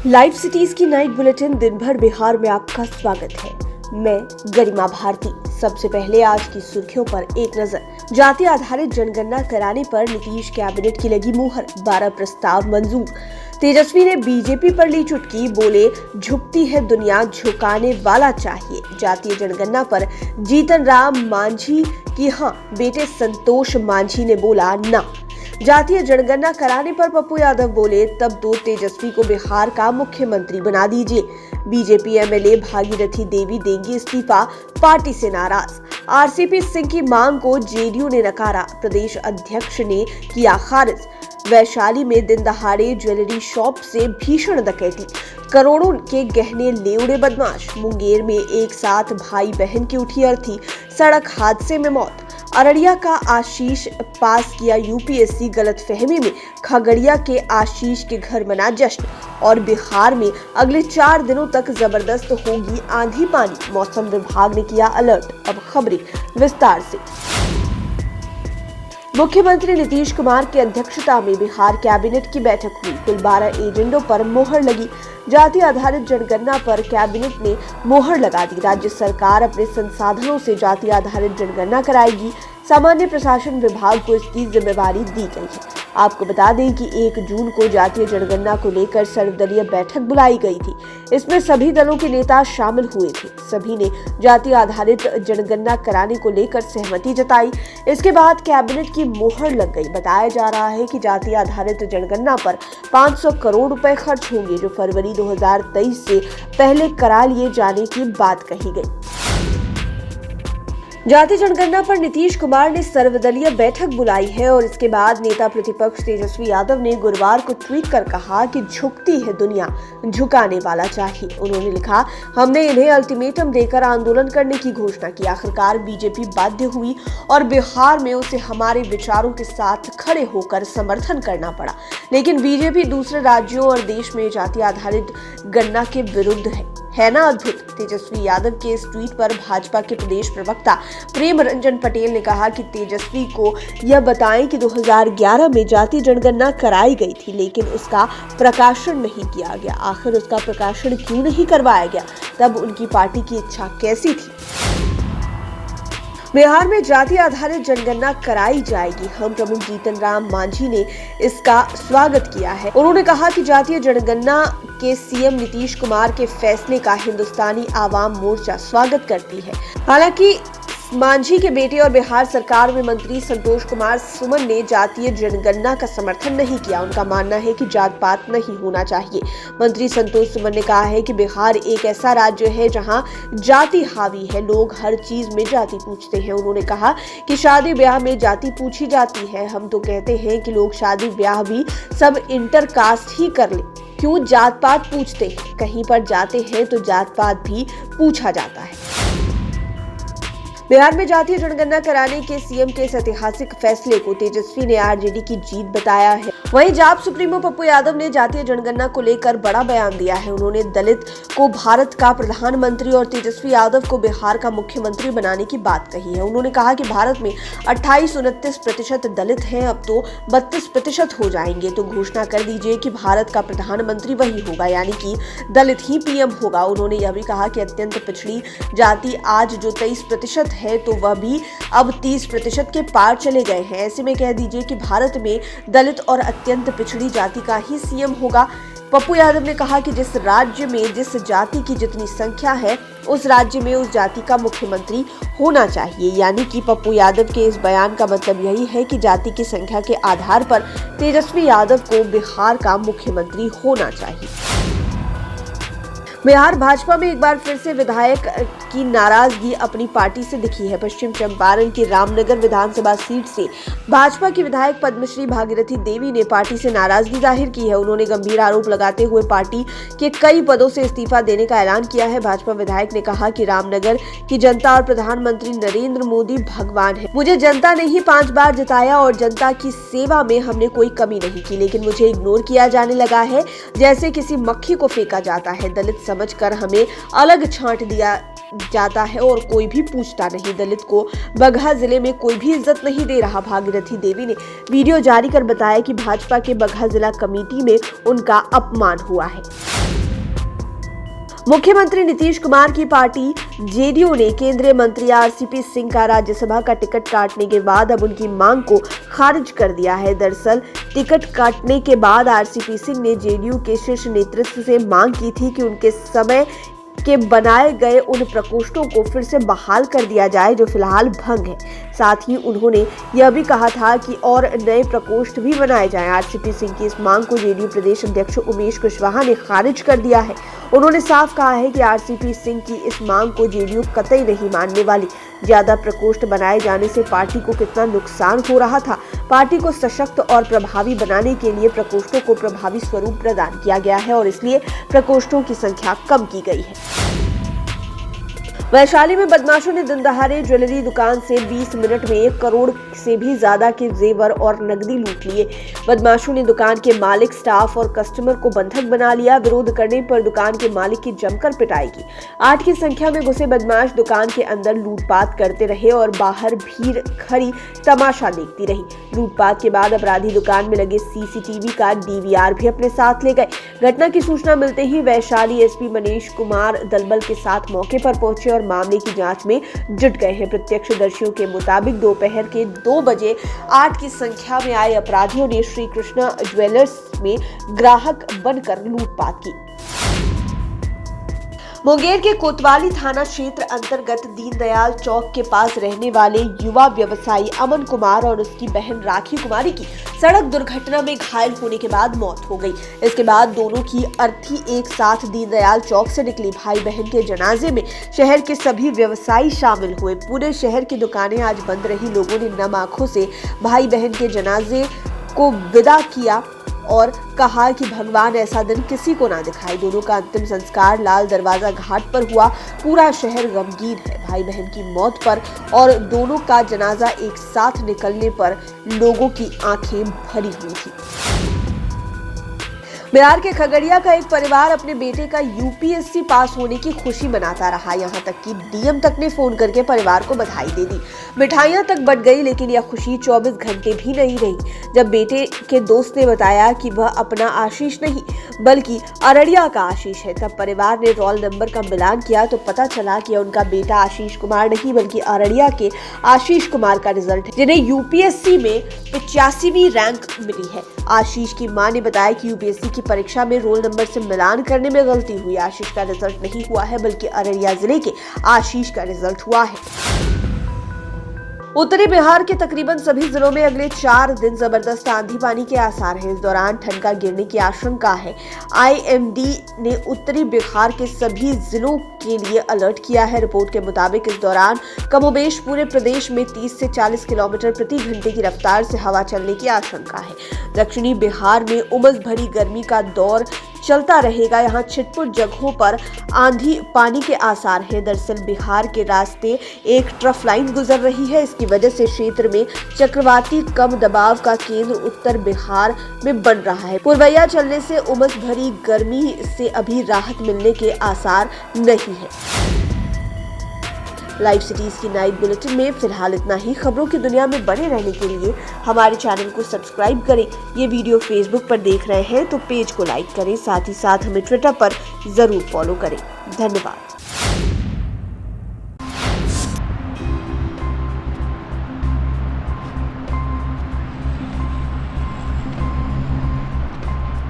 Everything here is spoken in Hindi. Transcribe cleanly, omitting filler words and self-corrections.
लाइव सिटीज की नाइट बुलेटिन दिन भर बिहार में आपका स्वागत है। मैं गरिमा भारती। सबसे पहले आज की सुर्खियों पर एक नजर। जाति आधारित जनगणना कराने पर नीतीश कैबिनेट की लगी मुहर, 12 प्रस्ताव मंजूर। तेजस्वी ने बीजेपी पर ली चुटकी, बोले झुकती है दुनिया, झुकाने वाला चाहिए। जातीय जनगणना पर जीतन राम मांझी की हां, बेटे संतोष मांझी ने बोला ना। जातीय जनगणना कराने पर पप्पू यादव बोले तब तो तेजस्वी को बिहार का मुख्यमंत्री बना दीजिए। बीजेपी एमएलए भागीरथी देवी देंगी इस्तीफा, पार्टी से नाराज। आरसीपी सिंह की मांग को जेडीयू ने नकारा, प्रदेश अध्यक्ष ने किया खारिज। वैशाली में दिन दहाड़े ज्वेलरी शॉप से भीषण डकैती, करोड़ों के गहने ले उड़े बदमाश। मुंगेर में एक साथ भाई बहन की उठी अर्थी, सड़क हादसे में मौत। अररिया का आशीष पास किया यूपीएससी, गलतफहमी में खगड़िया के आशीष के घर मना जश्न। और बिहार में अगले 4 दिनों तक जबरदस्त होगी आंधी पानी, मौसम विभाग ने किया अलर्ट। अब खबरें विस्तार से। मुख्यमंत्री नीतीश कुमार की अध्यक्षता में बिहार कैबिनेट की बैठक हुई। कुल 12 एजेंडों पर मोहर लगी। जाति आधारित जनगणना पर कैबिनेट ने मोहर लगा दी। राज्य सरकार अपने संसाधनों से जाति आधारित जनगणना कराएगी। सामान्य प्रशासन विभाग को इसकी जिम्मेदारी दी गई है। आपको बता दें कि 1 जून को जातीय जनगणना को लेकर सर्वदलीय बैठक बुलाई गई थी। इसमें सभी दलों के नेता शामिल हुए थे। सभी ने जाति आधारित जनगणना कराने को लेकर सहमति जताई। इसके बाद कैबिनेट की मोहर लग गई। बताया जा रहा है कि जाति आधारित जनगणना पर 500 करोड़ रुपए खर्च होंगे, जो फरवरी 2023 से पहले करा लिए जाने की बात कही गई। जाति जनगणना पर नीतीश कुमार ने सर्वदलीय बैठक बुलाई है और इसके बाद नेता प्रतिपक्ष तेजस्वी यादव ने गुरुवार को ट्वीट कर कहा कि झुकती है दुनिया, झुकाने वाला चाहिए। उन्होंने लिखा, हमने इन्हें अल्टीमेटम देकर आंदोलन करने की घोषणा की। आखिरकार बीजेपी बाध्य हुई और बिहार में उसे हमारे विचारों के साथ खड़े होकर समर्थन करना पड़ा। लेकिन बीजेपी दूसरे राज्यों और देश में जाति आधारित गणना के विरुद्ध है ना अद्भुत। तेजस्वी यादव के इस ट्वीट पर भाजपा के प्रदेश प्रवक्ता प्रेम रंजन पटेल ने कहा कि तेजस्वी को यह बताएं कि 2011 में जाति जनगणना कराई गई थी, लेकिन उसका प्रकाशन नहीं किया गया। आखिर उसका प्रकाशन क्यों नहीं करवाया गया? तब उनकी पार्टी की इच्छा कैसी थी? बिहार में जाति आधारित जनगणना कराई जाएगी। हम प्रमुख जीतन राम मांझी ने इसका स्वागत किया है। उन्होंने कहा कि जातीय जनगणना के सीएम नीतीश कुमार के फैसले का हिंदुस्तानी आवाम मोर्चा स्वागत करती है। हालांकि मांझी के बेटे और बिहार सरकार में मंत्री संतोष कुमार सुमन ने जातीय जनगणना का समर्थन नहीं किया। उनका मानना है कि जात पात नहीं होना चाहिए। मंत्री संतोष सुमन ने कहा है कि बिहार एक ऐसा राज्य है जहां जाति हावी है, लोग हर चीज में जाति पूछते हैं। उन्होंने कहा कि शादी ब्याह में जाति पूछी जाती है। हम तो कहते हैं कि लोग शादी ब्याह भी सब इंटरकास्ट ही कर ले, क्यों जात पात पूछते हैं? कहीं पर जाते हैं तो जात पात भी पूछा जाता है। बिहार में जातीय जनगणना कराने के सीएम के इस ऐतिहासिक फैसले को तेजस्वी ने आरजेडी की जीत बताया है। वहीं जाप सुप्रीमो पप्पू यादव ने जातीय जनगणना को लेकर बड़ा बयान दिया है। उन्होंने दलित को भारत का प्रधानमंत्री और तेजस्वी यादव को बिहार का मुख्यमंत्री बनाने की बात कही है। उन्होंने कहा कि भारत में 28-29% दलित हैं, अब तो 32% हो जाएंगे, तो घोषणा कर दीजिए कि भारत का प्रधानमंत्री वही होगा, यानी कि दलित ही पीएम होगा। उन्होंने यह भी कहा कि अत्यंत पिछड़ी जाति आज जो 23% है, तो वह भी अब 30% के पार चले गए हैं। ऐसे में कह दीजिए कि भारत में दलित और अत्यंत पिछड़ी जाति का ही सीएम होगा। पप्पू यादव ने कहा कि जिस राज्य में जिस जाति की जितनी संख्या है, उस राज्य में उस जाति का मुख्यमंत्री होना चाहिए। यानी कि पप्पू यादव के इस बयान का मतलब यही है कि जाति की संख्या के आधार पर तेजस्वी यादव को बिहार का मुख्यमंत्री होना चाहिए। बिहार भाजपा में एक बार फिर से विधायक की नाराजगी अपनी पार्टी से दिखी है। पश्चिम चंपारण की रामनगर विधानसभा सीट से भाजपा की विधायक पद्मश्री भागीरथी देवी ने पार्टी से नाराजगी जाहिर की है। उन्होंने गंभीर आरोप लगाते हुए पार्टी के कई पदों से इस्तीफा देने का ऐलान किया है। भाजपा विधायक ने कहा कि रामनगर की जनता और प्रधानमंत्री नरेंद्र मोदी भगवान है। मुझे जनता ने ही 5 बार जिताया और जनता की सेवा में हमने कोई कमी नहीं की, लेकिन मुझे इग्नोर किया जाने लगा है, जैसे किसी मक्खी को फेंका जाता है। दलित समझकर हमें अलग छांट दिया जाता है और कोई भी पूछता नहीं। दलित को बगहा जिले में कोई भी इज्जत नहीं दे रहा। भागीरथी देवी ने वीडियो जारी कर बताया कि भाजपा के बगहा जिला कमेटी में उनका अपमान हुआ है। मुख्यमंत्री नीतीश कुमार की पार्टी जेडीयू ने केंद्रीय मंत्री आरसीपी सिंह का राज्यसभा का टिकट काटने के बाद अब उनकी मांग को खारिज कर दिया है। दरअसल टिकट काटने के बाद आरसीपी सिंह ने जेडीयू के शीर्ष नेतृत्व से मांग की थी कि उनके समय के बनाए गए उन प्रकोष्ठों को फिर से बहाल कर दिया जाए जो फिलहाल भंग है। साथ ही उन्होंने यह भी कहा था कि और नए प्रकोष्ठ भी बनाए जाएं। आरसीपी सिंह की इस मांग को जेडीयू प्रदेश अध्यक्ष उमेश कुशवाहा ने खारिज कर दिया है। उन्होंने साफ कहा है कि आरसीपी सिंह की इस मांग को जेडीयू कतई नहीं मानने वाली। ज्यादा प्रकोष्ठ बनाए जाने से पार्टी को कितना नुकसान हो रहा था। पार्टी को सशक्त और प्रभावी बनाने के लिए प्रकोष्ठों को प्रभावी स्वरूप प्रदान किया गया है और इसलिए प्रकोष्ठों की संख्या कम की गई है। वैशाली में बदमाशों ने दिन दहाड़े ज्वेलरी दुकान से 20 मिनट में 1 करोड़ से भी ज्यादा के जेवर और नकदी लूट लिए। बदमाशों ने दुकान के मालिक, स्टाफ और कस्टमर को बंधक बना लिया। विरोध करने पर दुकान के मालिक की जमकर पिटाई की। 8 की संख्या में घुसे बदमाश दुकान के अंदर लूटपाट करते रहे और बाहर भीड़ खड़ी तमाशा देखती रही। लूटपाट के बाद अपराधी दुकान में लगे सीसीटीवी का डीवीआर भी अपने साथ ले गए। घटना की सूचना मिलते ही वैशाली एसपी मनीष कुमार दलबल के साथ मौके पर पहुंचे और मामले की जांच में जुट गए हैं। प्रत्यक्षदर्शियों के मुताबिक दोपहर के 2 बजे 8 की संख्या में आए अपराधियों ने श्री कृष्णा ज्वेलर्स में ग्राहक बनकर लूटपाट की। मुंगेर के कोतवाली थाना क्षेत्र अंतर्गत दीनदयाल चौक के पास रहने वाले युवा व्यवसायी अमन कुमार और उसकी बहन राखी कुमारी की सड़क दुर्घटना में घायल होने के बाद मौत हो गई। इसके बाद दोनों की अर्थी एक साथ दीनदयाल चौक से निकली। भाई बहन के जनाजे में शहर के सभी व्यवसायी शामिल हुए। पूरे शहर की दुकानें आज बंद रही। लोगों ने नम आंखों से भाई बहन के जनाजे को विदा किया और कहा कि भगवान ऐसा दिन किसी को ना दिखाए। दोनों का अंतिम संस्कार लाल दरवाजा घाट पर हुआ। पूरा शहर गमगीन है भाई बहन की मौत पर और दोनों का जनाजा एक साथ निकलने पर लोगों की आंखें भरी हुई थी। बिहार के खगड़िया का एक परिवार अपने बेटे का यूपीएससी पास होने की खुशी मनाता रहा। यहाँ तक कि डीएम तक ने फोन करके परिवार को बधाई दे दी। मिठाइयां तक बट गई, लेकिन यह खुशी 24 घंटे भी नहीं रही। जब बेटे के दोस्त ने बताया कि वह अपना आशीष नहीं बल्कि अररिया का आशीष है, तब परिवार ने रोल नंबर का मिलान किया तो पता चला कि उनका बेटा आशीष कुमार नहीं बल्कि अररिया के आशीष कुमार का रिजल्ट है, जिन्हें यूपीएससी में 85वीं रैंक मिली है। आशीष की मां ने बताया कि यूपीएससी की परीक्षा में रोल नंबर से मिलान करने में गलती हुई। आशीष का रिजल्ट नहीं हुआ है बल्कि अररिया जिले के आशीष का रिजल्ट हुआ है। उत्तरी बिहार के तकरीबन सभी जिलों में अगले 4 दिन जबरदस्त आंधी पानी के आसार हैं। इस दौरान ठनका गिरने की आशंका है। आईएमडी ने उत्तरी बिहार के सभी जिलों के लिए अलर्ट किया है। रिपोर्ट के मुताबिक इस दौरान कमोबेश पूरे प्रदेश में 30 से 40 किलोमीटर प्रति घंटे की रफ्तार से हवा चलने की आशंका है। दक्षिणी बिहार में उमस भरी गर्मी का दौर चलता रहेगा। यहाँ छिटपुट जगहों पर आंधी पानी के आसार हैं। दरअसल बिहार के रास्ते एक ट्रफ लाइन गुजर रही है। इसकी वजह से क्षेत्र में चक्रवाती कम दबाव का केंद्र उत्तर बिहार में बन रहा है। पूर्वैया चलने से उमस भरी गर्मी से अभी राहत मिलने के आसार नहीं है। लाइव सिटीज की नाइट बुलेटिन में फिलहाल इतना ही। खबरों की दुनिया में बने रहने के लिए हमारे चैनल को सब्सक्राइब करें। ये वीडियो फेसबुक पर देख रहे हैं तो पेज को लाइक करें, साथ ही साथ हमें ट्विटर पर जरूर फॉलो करें। धन्यवाद।